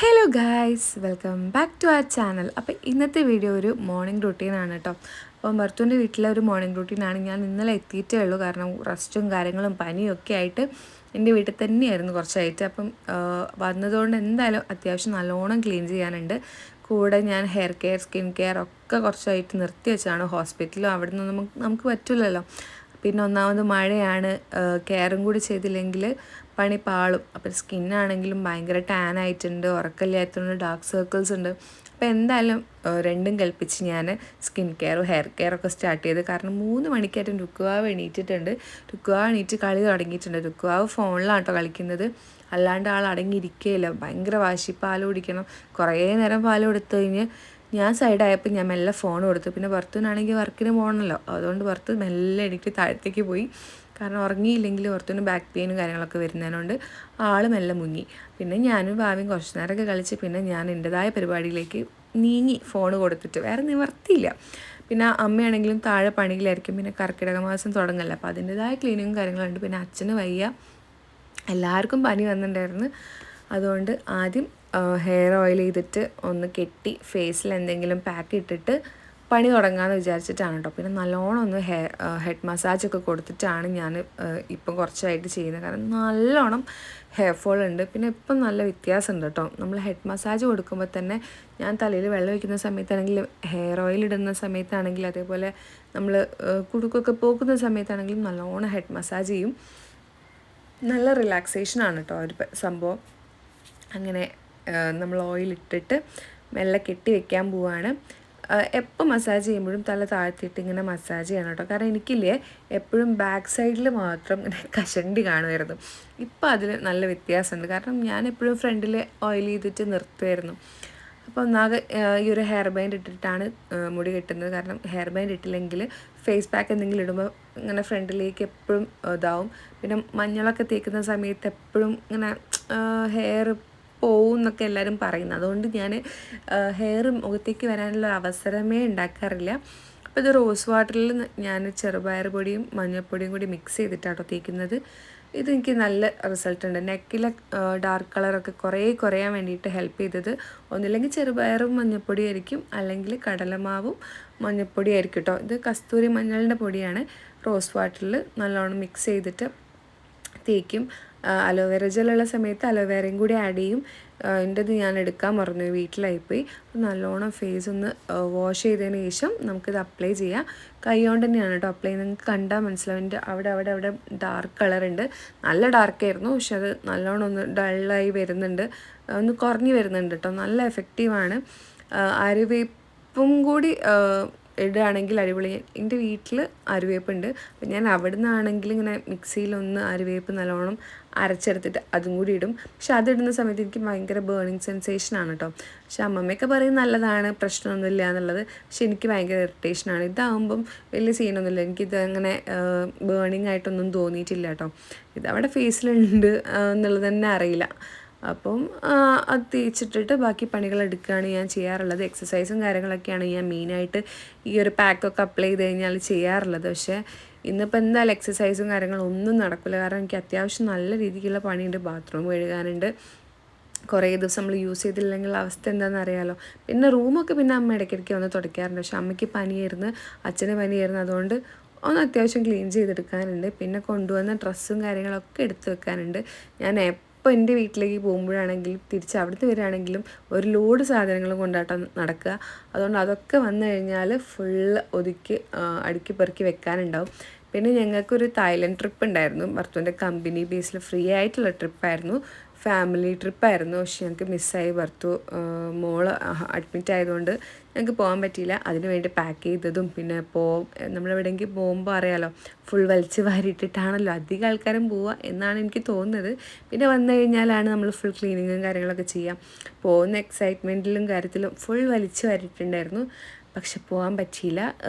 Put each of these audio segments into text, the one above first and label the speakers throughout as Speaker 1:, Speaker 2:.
Speaker 1: Hello guys, welcome back to our channel. അപ്പോൾ ഇന്നത്തെ video ഒരു മോർണിംഗ് റുട്ടീനാണ് കേട്ടോ. അപ്പം ഭർത്തുവിൻ്റെ വീട്ടിലെ ഒരു മോർണിംഗ് റുട്ടീനാണ്. ഞാൻ ഇന്നലെ എത്തിയിട്ടേ ഉള്ളൂ, കാരണം റെസ്റ്റും കാര്യങ്ങളും പനിയും ഒക്കെ ആയിട്ട് എൻ്റെ വീട്ടിൽ തന്നെയായിരുന്നു കുറച്ചായിട്ട്. അപ്പം വന്നതുകൊണ്ട് എന്തായാലും അത്യാവശ്യം നല്ലോണം ക്ലീൻ ചെയ്യാനുണ്ട്. കൂടെ ഞാൻ ഹെയർ കെയർ, സ്കിൻ കെയർ ഒക്കെ കുറച്ചായിട്ട് നിർത്തി വെച്ചാണ്. ഹോസ്പിറ്റലും അവിടെ നിന്ന് നമുക്ക് പറ്റില്ലല്ലോ. പിന്നെ ഒന്നാമത് മഴയാണ്, കെയറും കൂടി ചെയ്തില്ലെങ്കിൽ പണി പാളും. അപ്പം സ്കിന്നാണെങ്കിലും ഭയങ്കര ടാൻ ആയിട്ടുണ്ട്, ഉറക്കമില്ലാത്തതുകൊണ്ട് ഡാർക്ക് സർക്കിൾസ് ഉണ്ട്. അപ്പോൾ എന്തായാലും രണ്ടും കൽപ്പിച്ച് ഞാൻ സ്കിൻ കെയറും ഹെയർ കെയറൊക്കെ സ്റ്റാർട്ട് ചെയ്ത്. കാരണം 3 മണിക്കായിട്ടും രുക്കുവാവ് എണീറ്റിട്ടുണ്ട്. രുക്കുവാവ് എണീറ്റ് കളി തുടങ്ങിയിട്ടുണ്ട്. രുക്കുവാവ് ഫോണിലാണ് കേട്ടോ കളിക്കുന്നത്, അല്ലാണ്ട് ആൾ അടങ്ങിയിരിക്കുകയില്ല. ഭയങ്കര വാശി. പാൽ കുടിക്കണം. കുറേ നേരം പാൽ കൊടുത്തു കഴിഞ്ഞ് ഞാൻ സൈഡായപ്പോൾ ഞാൻ മെല്ലെ ഫോൺ കൊടുത്തു. പിന്നെ ഭർത്തുവിനാണെങ്കിൽ വർക്കിന് പോകണമല്ലോ, അതുകൊണ്ട് ഭർത്ത് മെല്ലെ എനിക്ക് താഴത്തേക്ക് പോയി. കാരണം ഉറങ്ങിയില്ലെങ്കിൽ ഭർത്തുവിന് ബാക്ക് പെയിനും കാര്യങ്ങളൊക്കെ വരുന്നതിനോണ്ട് ആൾ മെല്ലെ മുങ്ങി. പിന്നെ ഞാനും ഭാവിയും കുറച്ച് നേരമൊക്കെ കളിച്ച് പിന്നെ ഞാൻ എൻ്റെതായ പരിപാടിയിലേക്ക് നീങ്ങി, ഫോൺ കൊടുത്തിട്ട്. വേറെ നിവർത്തിയില്ല. പിന്നെ അമ്മയാണെങ്കിലും താഴെ പണിയിലായിരിക്കും. പിന്നെ കർക്കിടക മാസം തുടങ്ങല്ല, അപ്പോൾ അതിൻ്റെതായ ക്ലീനിങ്ങും കാര്യങ്ങളുണ്ട്. പിന്നെ അച്ഛന് വയ്യ, എല്ലാവർക്കും പനി വന്നിട്ടുണ്ടായിരുന്നു. അതുകൊണ്ട് ആദ്യം ഹെയർ ഓയിൽ ചെയ്തിട്ട് ഒന്ന് കെട്ടി ഫേസിൽ എന്തെങ്കിലും പാക്ക് ഇട്ടിട്ട് പണി തുടങ്ങാമെന്ന് വിചാരിച്ചിട്ടാണ് കേട്ടോ. പിന്നെ നല്ലോണം ഒന്ന് ഹെഡ് മസാജൊക്കെ കൊടുത്തിട്ടാണ് ഞാൻ ഇപ്പം കുറച്ചായിട്ട് ചെയ്യുന്നത്. കാരണം നല്ലോണം ഹെയർ ഫോൾ ഉണ്ട്. പിന്നെ ഇപ്പം നല്ല വ്യത്യാസമുണ്ട് കേട്ടോ. നമ്മൾ ഹെഡ് മസാജ് കൊടുക്കുമ്പോൾ തന്നെ ഞാൻ തലയിൽ വെള്ളം ഒഴിക്കുന്ന സമയത്താണെങ്കിലും ഹെയർ ഓയിൽ ഇടുന്ന സമയത്താണെങ്കിലും അതേപോലെ നമ്മൾ കുടുക്കൊക്കെ പോക്കുന്ന സമയത്താണെങ്കിലും നല്ലോണം ഹെഡ് മസാജ് ചെയ്യും. നല്ല റിലാക്സേഷനാണ് കേട്ടോ ഒരു സംഭവം. അങ്ങനെ നമ്മൾ ഓയിൽ ഇട്ടിട്ട് മെല്ലെ കെട്ടി വെക്കാൻ പോവാണ്. എപ്പോൾ മസാജ് ചെയ്യുമ്പോഴും തല താഴ്ത്തിയിട്ട് ഇങ്ങനെ മസാജ് ചെയ്യണം കേട്ടോ. കാരണം എനിക്കില്ലേ എപ്പോഴും ബാക്ക് സൈഡിൽ മാത്രം ഇങ്ങനെ കഷണ്ടി കാണുമായിരുന്നു. ഇപ്പോൾ അതിൽ നല്ല വ്യത്യാസമുണ്ട്. കാരണം ഞാൻ എപ്പോഴും ഫ്രണ്ടിൽ ഓയിൽ ചെയ്തിട്ട് നിർത്തുമായിരുന്നു. അപ്പോൾ ഒന്നാകെ ഈ ഒരു ഹെയർ ബാൻഡ് ഇട്ടിട്ടാണ് മുടി കെട്ടുന്നത്. കാരണം ഹെയർ ബാൻഡ് ഇട്ടില്ലെങ്കിൽ ഫേസ് പാക്ക് എന്തെങ്കിലും ഇടുമ്പോൾ ഇങ്ങനെ ഫ്രണ്ടിലേക്ക് എപ്പോഴും ഇതാവും. പിന്നെ മഞ്ഞളൊക്കെ തേക്കുന്ന സമയത്ത് എപ്പോഴും ഇങ്ങനെ ഹെയർ പോവും എന്നൊക്കെ എല്ലാവരും പറയുന്നത്. അതുകൊണ്ട് ഞാൻ ഹെയർ മുഖത്തേക്ക് വരാനുള്ള അവസരമേ ഉണ്ടാക്കാറില്ല. അപ്പോൾ ഇത് റോസ് വാട്ടറിൽ ഞാൻ ചെറുപയർ പൊടിയും മഞ്ഞൾപ്പൊടിയും കൂടി മിക്സ് ചെയ്തിട്ടാട്ടോ തേക്കുന്നത്. ഇതെനിക്ക് നല്ല റിസൾട്ട് ഉണ്ട്. നെക്കിലെ ഡാർക്ക് കളറൊക്കെ കുറയാൻ വേണ്ടിയിട്ട് ഹെൽപ്പ് ചെയ്തത് ഒന്നില്ലെങ്കിൽ ചെറുപയറും മഞ്ഞൾപ്പൊടിയും ആയിരിക്കും, അല്ലെങ്കിൽ കടലമാവും മഞ്ഞൾപ്പൊടിയും ആയിരിക്കും കേട്ടോ. ഇത് കസ്തൂരി മഞ്ഞളിൻ്റെ പൊടിയാണ്. റോസ് വാട്ടറിൽ നല്ലോണം മിക്സ് ചെയ്തിട്ട് തേക്കും. അലോവേര ജെല്ലുള്ള സമയത്ത് അലോവേരയും കൂടി ആഡ് ചെയ്യും. എൻ്റെത് ഞാൻ എടുക്കാൻ മറന്നു, വീട്ടിലായിപ്പോയി. നല്ലോണം ഫേസ് ഒന്ന് വാഷ് ചെയ്തതിന് ശേഷം നമുക്കിത് അപ്ലൈ ചെയ്യാം. കൈ കൊണ്ട് തന്നെയാണ് കേട്ടോ അപ്ലൈ. നിങ്ങൾക്ക് കണ്ടാൽ മനസ്സിലാവും. എൻ്റെ അവിടെ ഡാർക്ക് കളറുണ്ട്. നല്ല ഡാർക്കായിരുന്നു, പക്ഷെ അത് നല്ലോണം ഒന്ന് ഡള്ളായി വരുന്നുണ്ട്, ഒന്ന് കുറഞ്ഞു വരുന്നുണ്ട് കേട്ടോ. നല്ല എഫക്റ്റീവാണ്. ആര്യവേപ്പും കൂടി ഇടുകയാണെങ്കിൽ അടിപൊളി. എൻ്റെ വീട്ടിൽ അരിവേപ്പുണ്ട്, അപ്പം ഞാൻ അവിടെ നിന്നാണെങ്കിൽ ഇങ്ങനെ മിക്സിയിലൊന്ന് അരിവേപ്പ് നല്ലോണം അരച്ചെടുത്തിട്ട് അതും കൂടി ഇടും. പക്ഷെ അതിടുന്ന സമയത്ത് എനിക്ക് ഭയങ്കര ബേണിങ് സെൻസേഷനാണ് കേട്ടോ. പക്ഷെ അമ്മമ്മയൊക്കെ പറയും നല്ലതാണ്, പ്രശ്നമൊന്നുമില്ല എന്നുള്ളത്. പക്ഷെ എനിക്ക് ഭയങ്കര ഇറിറ്റേഷനാണ്. ഇതാകുമ്പം വലിയ സീനൊന്നുമില്ല. എനിക്കിത് അങ്ങനെ ബേണിങ് ആയിട്ടൊന്നും തോന്നിയിട്ടില്ല കേട്ടോ. ഇതവിടെ ഫേസിലുണ്ട് എന്നുള്ളത് തന്നെ അറിയില്ല. അപ്പം അത് തേച്ചിട്ടിട്ട് ബാക്കി പണികൾ എടുക്കുകയാണ് ഞാൻ ചെയ്യാറുള്ളത്. എക്സസൈസും കാര്യങ്ങളൊക്കെയാണ് ഞാൻ മെയിനായിട്ട് ഈ ഒരു പാക്കൊക്കെ അപ്ലൈ ചെയ്ത് കഴിഞ്ഞാൽ ചെയ്യാറുള്ളത്. പക്ഷേ ഇന്നിപ്പോൾ എന്തായാലും എക്സസൈസും കാര്യങ്ങളും ഒന്നും നടക്കില്ല. കാരണം എനിക്ക് അത്യാവശ്യം നല്ല രീതിക്കുള്ള പണിയുണ്ട്. ബാത്റൂം കഴുകാനുണ്ട്. കുറേ ദിവസം നമ്മൾ യൂസ് ചെയ്തില്ലെങ്കിൽ അവസ്ഥ എന്താണെന്ന് അറിയാമല്ലോ. പിന്നെ റൂമൊക്കെ പിന്നെ അമ്മ ഇടയ്ക്കിടയ്ക്ക് വന്ന് തുടയ്ക്കാറുണ്ട്. പക്ഷെ അമ്മയ്ക്ക് പനിയായിരുന്നു, അച്ഛന് പനിയായിരുന്നു. അതുകൊണ്ട് ഒന്ന് അത്യാവശ്യം ക്ലീൻ ചെയ്തെടുക്കാനുണ്ട്. പിന്നെ കൊണ്ടുവന്ന ഡ്രസ്സും കാര്യങ്ങളൊക്കെ എടുത്ത് വെക്കാനുണ്ട്. ഞാൻ ഇപ്പോൾ എൻ്റെ വീട്ടിലേക്ക് പോകുമ്പോഴാണെങ്കിലും തിരിച്ച് അവിടുത്തെ വരികയാണെങ്കിലും ഒരു ലോഡ് സാധനങ്ങളും കൊണ്ടാട്ടം നടക്കുക. അതുകൊണ്ട് അതൊക്കെ വന്നു കഴിഞ്ഞാൽ ഫുള്ള് ഒതുക്കി അടുക്കി പെറുക്കി വെക്കാനുണ്ടാവും. പിന്നെ ഞങ്ങൾക്കൊരു തായ്ലൻഡ് ട്രിപ്പ് ഉണ്ടായിരുന്നു. ഭർത്തുവിൻ്റെ കമ്പനി ബേസിൽ ഫ്രീ ആയിട്ടുള്ള ട്രിപ്പായിരുന്നു, ഫാമിലി ട്രിപ്പായിരുന്നു. പക്ഷെ ഞങ്ങൾക്ക് മിസ്സായി. ഭർത്തു മോള് അഡ്മിറ്റ് ആയതുകൊണ്ട് ഞങ്ങൾക്ക് പോകാൻ പറ്റിയില്ല. അതിന് വേണ്ടി പാക്ക് ചെയ്തതും പിന്നെ നമ്മളെവിടെയെങ്കിലും പോകുമ്പോൾ അറിയാമല്ലോ, ഫുൾ വലിച്ച് വാരിയിട്ടിട്ടാണല്ലോ അധികം ആൾക്കാരും പോവുക എന്നാണ് എനിക്ക് തോന്നുന്നത്. പിന്നെ വന്നു കഴിഞ്ഞാലാണ് നമ്മൾ ഫുൾ ക്ലീനിങ്ങും കാര്യങ്ങളൊക്കെ ചെയ്യാം. പോകുന്ന എക്സൈറ്റ്മെൻറ്റിലും കാര്യത്തിലും ഫുൾ വലിച്ച് വാരിയിട്ടുണ്ടായിരുന്നു. പക്ഷെ പോകാൻ പറ്റിയില്ല,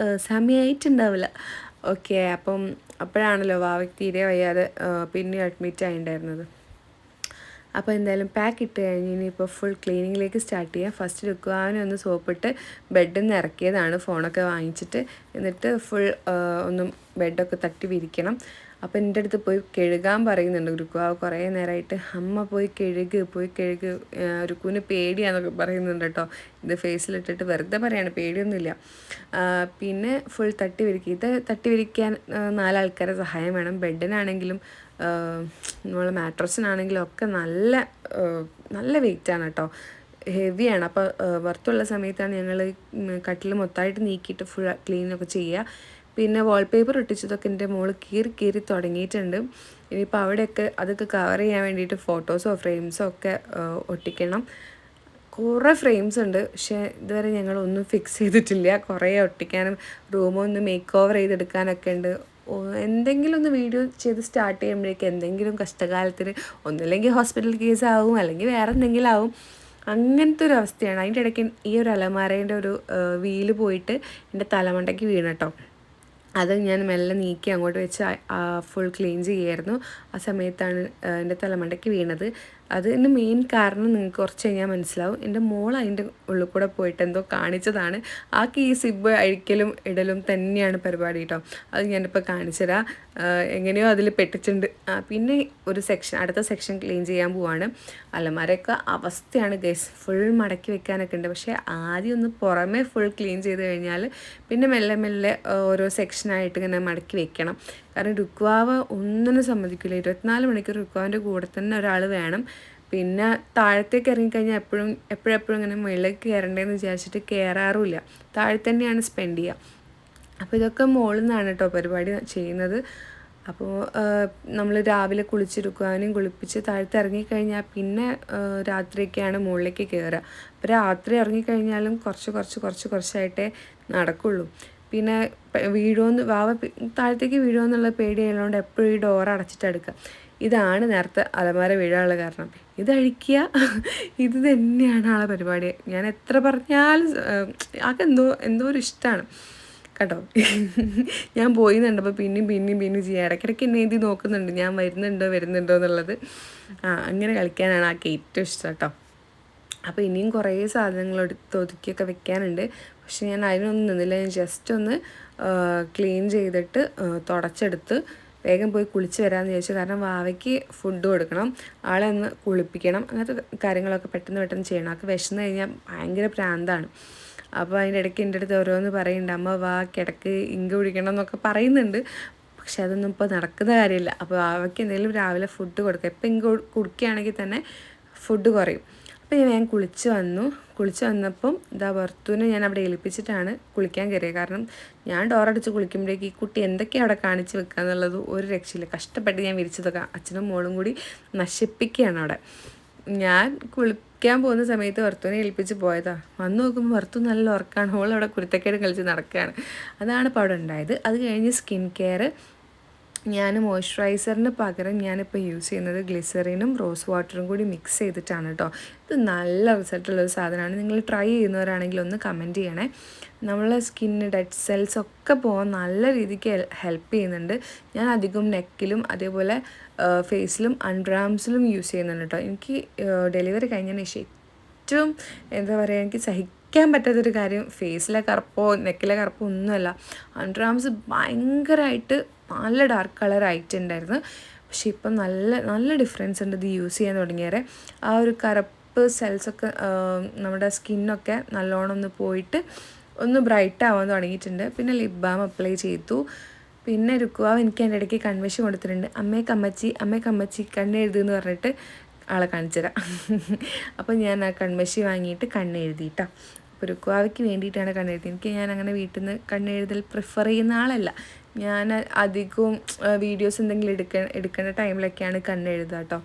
Speaker 1: സമയമായിട്ടുണ്ടാവില്ല. ഓക്കെ, അപ്പോഴാണല്ലോ വാവയ്ക്ക് തീരെ വയ്യാതെ പിന്നെ അഡ്മിറ്റ് ആയിട്ടുണ്ടായിരുന്നത്. അപ്പോൾ എന്തായാലും പാക്ക് ഇട്ട് കഴിഞ്ഞ് ഇനിയിപ്പോൾ ഫുൾ ക്ലീനിങ്ങിലേക്ക് സ്റ്റാർട്ട് ചെയ്യാം. ഫസ്റ്റ് രുക്കുവാനെ ഒന്ന് സോപ്പിട്ട് ബെഡിൽ നിന്ന് ഇറക്കിയതാണ്, ഫോണൊക്കെ വാങ്ങിച്ചിട്ട്. എന്നിട്ട് ഫുൾ ഒന്ന് ബെഡൊക്കെ തട്ടി വിരിക്കണം. അപ്പോൾ എൻ്റെ അടുത്ത് പോയി കഴുകാൻ പറയുന്നുണ്ട് രുക്കു. കുറേ നേരമായിട്ട് അമ്മ പോയി കഴുക് രുക്കുവിന് പേടിയാന്നൊക്കെ പറയുന്നുണ്ട് കേട്ടോ. ഇത് ഫേസിലിട്ടിട്ട് വെറുതെ പറയാണ്, പേടിയൊന്നുമില്ല. പിന്നെ ഫുൾ തട്ടി വിരിക്കുക. ഇത് തട്ടി വിരിക്കാൻ 4 ആൾക്കാരെ സഹായം വേണം. ബെഡിനാണെങ്കിലും നമ്മളെ മാട്രസിനാണെങ്കിലും ഒക്കെ നല്ല വെയിറ്റാണ് കേട്ടോ, ഹെവിയാണ്. അപ്പോൾ പുറത്തുള്ള സമയത്താണ് ഞങ്ങൾ കട്ടിൽ മൊത്തമായിട്ട് നീക്കിയിട്ട് ഫുൾ ക്ലീനൊക്കെ ചെയ്യുക. പിന്നെ വാൾപേപ്പർ ഒട്ടിച്ചതൊക്കെ എൻ്റെ മോള് കീറി തുടങ്ങിയിട്ടുണ്ട്. ഇനിയിപ്പോൾ അതൊക്കെ കവർ ചെയ്യാൻ വേണ്ടിയിട്ട് ഫോട്ടോസോ ഫ്രെയിംസോ ഒക്കെ ഒട്ടിക്കണം. കുറേ ഫ്രെയിംസ് ഉണ്ട്, പക്ഷേ ഇതുവരെ ഞങ്ങളൊന്നും ഫിക്സ് ചെയ്തിട്ടില്ല. കുറേ ഒട്ടിക്കാനും റൂമൊന്ന് മേക്ക് ഓവർ ചെയ്തെടുക്കാനൊക്കെ ഉണ്ട്. എന്തെങ്കിലും ഒന്ന് വീഡിയോ ചെയ്ത് സ്റ്റാർട്ട് ചെയ്യുമ്പോഴേക്കും എന്തെങ്കിലും കഷ്ടകാലത്തിന് ഒന്നുമില്ലെങ്കിൽ ഹോസ്പിറ്റൽ കേസ് ആവും, അല്ലെങ്കിൽ വേറെ എന്തെങ്കിലും ആവും. അങ്ങനത്തെ ഒരു അവസ്ഥയാണ്. അതിൻ്റെ ഇടയ്ക്ക് ഈ ഒരു അലമാരേൻ്റെ ഒരു വീല് പോയിട്ട് എൻ്റെ തലമണ്ടയ്ക്ക് വീണട്ടോ. അത് ഞാൻ മെല്ലെ നീക്കി അങ്ങോട്ട് വെച്ച് ഫുൾ ക്ലീൻ ചെയ്യായിരുന്നു. ആ സമയത്താണ് എൻ്റെ തലമണ്ടയ്ക്ക് വീണത്. അതിന് മെയിൻ കാരണം നിങ്ങൾക്ക് കുറച്ച് കഴിഞ്ഞാൽ മനസ്സിലാവും. എൻ്റെ മോൾ അതിൻ്റെ ഉള്ളിൽ കൂടെ പോയിട്ട് എന്തോ കാണിച്ചതാണ്. ഈ സിബ് അഴിക്കലും ഇടലും തന്നെയാണ് പരിപാടി കേട്ടോ. അത് ഞാനിപ്പോൾ കാണിച്ചുതരാം. എങ്ങനെയോ അതിൽ പെട്ടിട്ടുണ്ട്. പിന്നെ അടുത്ത സെക്ഷൻ ക്ലീൻ ചെയ്യാൻ പോവാണ്. അലമാരയൊക്കെ അവസ്ഥയാണ് ഗൈസ്, ഫുൾ മടക്കി വെക്കാനൊക്കെ ഉണ്ട്. പക്ഷേ ആദ്യം ഒന്ന് പുറമേ ഫുൾ ക്ലീൻ ചെയ്ത് കഴിഞ്ഞാൽ പിന്നെ മെല്ലെ ഓരോ സെക്ഷനായിട്ട് ഇങ്ങനെ മടക്കി വെക്കണം. കാരണം രുക്വാവ ഒന്നിനും സമ്മതിക്കില്ല. 24 മണിക്കൂർ രുക്വാവിൻ്റെ കൂടെ തന്നെ ഒരാൾ വേണം. പിന്നെ താഴത്തേക്ക് ഇറങ്ങിക്കഴിഞ്ഞാൽ എപ്പോഴെപ്പോഴും ഇങ്ങനെ മുകളിലേക്ക് കയറണ്ടേന്ന് വിചാരിച്ചിട്ട് കയറാറുമില്ല. താഴെ തന്നെയാണ് സ്പെൻഡ് ചെയ്യുക. അപ്പോൾ ഇതൊക്കെ മുകളിൽ നിന്നാണ് കേട്ടോ പരിപാടി ചെയ്യുന്നത്. അപ്പോൾ നമ്മൾ രാവിലെ കുളിച്ചെടുക്കുവാനും കുളിപ്പിച്ച് താഴത്ത് ഇറങ്ങിക്കഴിഞ്ഞാൽ പിന്നെ രാത്രിയൊക്കെയാണ് മുകളിലേക്ക് കയറുക. അപ്പോൾ രാത്രി ഇറങ്ങിക്കഴിഞ്ഞാലും കുറച്ചായിട്ടേ നടക്കുള്ളൂ. പിന്നെ താഴത്തേക്ക് വീഴുമെന്നുള്ള പേടിയുള്ളതുകൊണ്ട് എപ്പോഴും ഈ ഡോർ അടച്ചിട്ടെടുക്കുക. ഇതാണ് നേരത്തെ അലമാര വീഴാനുള്ള കാരണം. ഇതഴിക്കുക, ഇത് തന്നെയാണ് ആളെ പരിപാടി. ഞാൻ എത്ര പറഞ്ഞാലും എന്തോ ഒരു ഇഷ്ടമാണ് കേട്ടോ. ഞാൻ പോയി കണ്ടപ്പോൾ പിന്നെയും ചെയ്യാം. ഇടയ്ക്കിടയ്ക്ക് എന്നെ എഴുതി നോക്കുന്നുണ്ട് ഞാൻ വരുന്നുണ്ടോ എന്നുള്ളത്. അങ്ങനെ കളിക്കാനാണ് ഏറ്റവും ഇഷ്ടം കേട്ടോ. അപ്പോൾ ഇനിയും കുറേ സാധനങ്ങൾ ഒതുക്കിയൊക്കെ വെക്കാനുണ്ട്. പക്ഷെ ഞാൻ അതിനൊന്നും നിന്നില്ല. ഞാൻ ജസ്റ്റ് ഒന്ന് ക്ലീൻ ചെയ്തിട്ട് തുടച്ചെടുത്ത് വേഗം പോയി കുളിച്ച് വരാമെന്ന് വിചാരിച്ചു. കാരണം വാവയ്ക്ക് ഫുഡ് കൊടുക്കണം, ആളെ ഒന്ന് കുളിപ്പിക്കണം, അങ്ങനത്തെ കാര്യങ്ങളൊക്കെ പെട്ടെന്ന് ചെയ്യണം. ആൾക്ക് വിശന്ന് കഴിഞ്ഞാൽ ഭയങ്കര പ്രാന്താണ്. അപ്പോൾ അതിൻ്റെ ഇടയ്ക്ക് എൻ്റെ അടുത്ത് ഓരോന്ന് പറയുന്നുണ്ട്, അമ്മ വാ കിടക്ക് ഇങ്ക് പിടിക്കണം എന്നൊക്കെ പറയുന്നുണ്ട്. പക്ഷെ അതൊന്നും ഇപ്പോൾ നടക്കുന്ന കാര്യമില്ല. അപ്പോൾ വാവയ്ക്ക് എന്തെങ്കിലും രാവിലെ ഫുഡ് കൊടുക്കുക. ഇപ്പം ഇങ്ക് കുടിക്കുകയാണെങ്കിൽ തന്നെ ഫുഡ് കുറയും. അപ്പോൾ ഞാൻ കുളിച്ച് വന്നപ്പം ഭർത്തുവിനെ ഞാൻ അവിടെ ഏൽപ്പിച്ചിട്ടാണ് കുളിക്കാൻ കയറിയത്. കാരണം ഞാൻ ഡോറടിച്ച് കുളിക്കുമ്പോഴേക്ക് ഈ കുട്ടി എന്തൊക്കെയാണ് അവിടെ കാണിച്ച് വെക്കുക എന്നുള്ളത് ഒരു രക്ഷയില്ല. കഷ്ടപ്പെട്ട് ഞാൻ വിരിച്ചതൊക്കെ അച്ഛനും മോളും കൂടി നശിപ്പിക്കുകയാണ് അവിടെ. ഞാൻ കുളിക്കാൻ പോകുന്ന സമയത്ത് ഭർത്തുവിനെ ഏൽപ്പിച്ച് പോയതാണ്. വന്ന് നോക്കുമ്പോൾ ഭർത്തു നല്ല ഉറക്കമാണ്. അവിടെ കുരുത്തക്കേട് കളിച്ച് നടക്കുകയാണ്. അതാണ് ഇപ്പോൾ അവിടെ ഉണ്ടായത്. അത് കഴിഞ്ഞ് സ്കിൻ കെയർ. ഞാൻ മോയ്സ്ചറൈസറിന് പകരം ഞാനിപ്പോൾ യൂസ് ചെയ്യുന്നത് ഗ്ലിസറിനും റോസ് വാട്ടറും കൂടി മിക്സ് ചെയ്തിട്ടാണ് കേട്ടോ. ഇത് നല്ല റിസൾട്ടുള്ളൊരു സാധനമാണ്. നിങ്ങൾ ട്രൈ ചെയ്യുന്നവരാണെങ്കിൽ ഒന്ന് കമൻറ്റ് ചെയ്യണേ. നമ്മളെ സ്കിന്നിന് ഡെഡ് സെൽസ് ഒക്കെ പോകാൻ നല്ല രീതിക്ക് ഹെൽപ്പ് ചെയ്യുന്നുണ്ട്. ഞാൻ അധികം നെക്കിലും അതേപോലെ ഫേസിലും അണ്ടർആംസിലും യൂസ് ചെയ്യുന്നുണ്ട് കേട്ടോ. എനിക്ക് ഡെലിവറി കഴിഞ്ഞതിന് ശേഷം ഏറ്റവും എനിക്ക് സഹിക്കാൻ പറ്റാത്തൊരു കാര്യം ഫേസിലെ കറുപ്പോ നെക്കിലെ കറുപ്പോ ഒന്നുമല്ല. അണ്ടർആംസ് ഭയങ്കരമായിട്ട് നല്ല ഡാർക്ക് കളറായിട്ടുണ്ടായിരുന്നു. പക്ഷെ ഇപ്പം നല്ല ഡിഫറൻസ് ഉണ്ട് ഇത് യൂസ് ചെയ്യാൻ തുടങ്ങിയേരെ. ആ ഒരു കറുപ്പ് സെൽസൊക്കെ നമ്മുടെ സ്കിന്നൊക്കെ നല്ലോണം ഒന്ന് പോയിട്ട് ഒന്ന് ബ്രൈറ്റ് ആവാൻ തുടങ്ങിയിട്ടുണ്ട്. പിന്നെ ലിപ് ബാം അപ്ലൈ ചെയ്തു. പിന്നെ രുക്കുവാവ് എനിക്ക് എൻ്റെ ഇടയ്ക്ക് കൺവെൻഷൻ കൊടുത്തിട്ടുണ്ട്. അമ്മേക്കമ്മച്ചി കണ്ണെഴുതുമെന്ന് പറഞ്ഞിട്ട് ആളെ കാണിച്ചു തരാം. അപ്പോൾ ഞാൻ ആ കൺമഷി വാങ്ങിയിട്ട് കണ്ണെഴുതിയിട്ടോ. അപ്പോൾ രുക്കുവാവയ്ക്ക് വേണ്ടിയിട്ടാണ് കണ്ണെഴുതി. ഞാൻ അങ്ങനെ വീട്ടിൽ നിന്ന് കണ്ണെഴുതൽ പ്രിഫർ ചെയ്യുന്ന ആളല്ല. ഞാൻ അധികവും വീഡിയോസ് എന്തെങ്കിലും എടുക്കേണ്ട ടൈമിലൊക്കെയാണ് കണ്ണെഴുതുക കേട്ടോ.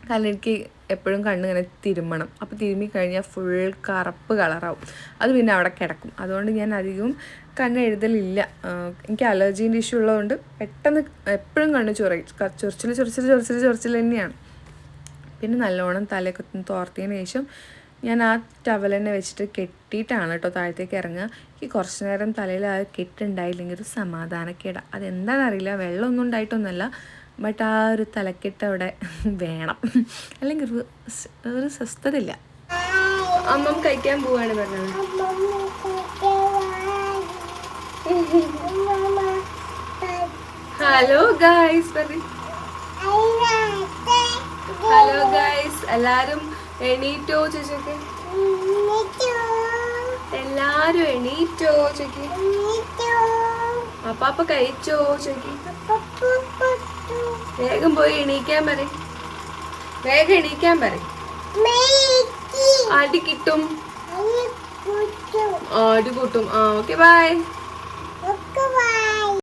Speaker 1: കാരണം എനിക്ക് എപ്പോഴും കണ്ണിങ്ങനെ തിരുമ്മണം. അപ്പോൾ തിരുമ്മി കഴിഞ്ഞാൽ ഫുൾ കറുപ്പ് കളറാവും. അത് പിന്നെ അവിടെ കിടക്കും. അതുകൊണ്ട് ഞാൻ അധികവും കണ്ണെഴുതലില്ല. എനിക്ക് അലർജീൻ്റെ ഇഷ്യൂ ഉള്ളതുകൊണ്ട് പെട്ടെന്ന് എപ്പോഴും കണ്ണ് ചൊറിച്ചിൽ തന്നെയാണ്. പിന്നെ നല്ലോണം തലയൊക്കെ തോർത്തിയതിന് ശേഷം ഞാൻ ആ ടവൽ തന്നെ വെച്ചിട്ട് കെട്ടിയിട്ടാണ് കേട്ടോ താഴത്തേക്ക് ഇറങ്ങുക. എനിക്ക് കുറച്ച് നേരം തലയിൽ ആ കെട്ടുണ്ടായില്ലെങ്കിൽ ഒരു സമാധാനക്കേടാ. അതെന്താണെന്നറിയില്ല, വെള്ളമൊന്നും ഉണ്ടായിട്ടൊന്നുമല്ല. ബട്ട് ആ ഒരു തലക്കെട്ട് അവിടെ വേണം, അല്ലെങ്കിൽ ഒരു സ്വസ്ഥതയില്ല. അമ്മ കഴിക്കാൻ പോവാണ് പറഞ്ഞത്. ഹലോ ഗൈസ് പറ. ഹലോ ഗൈസ്, എല്ലാരും എണീറ്റോ ചോദിച്ചോക്കെ. എല്ലാരും എണീറ്റോ ചോദിക്ക്. അപ്പാപ്പ കഴിച്ചോ ചോദിക്ക്. വേഗം പോയി എണീക്കാൻ പറ. വേഗം എണീക്കാൻ പറ. അടി കിട്ടും. അടി കൂട്ടും. ആ ഓക്കെ ബൈ.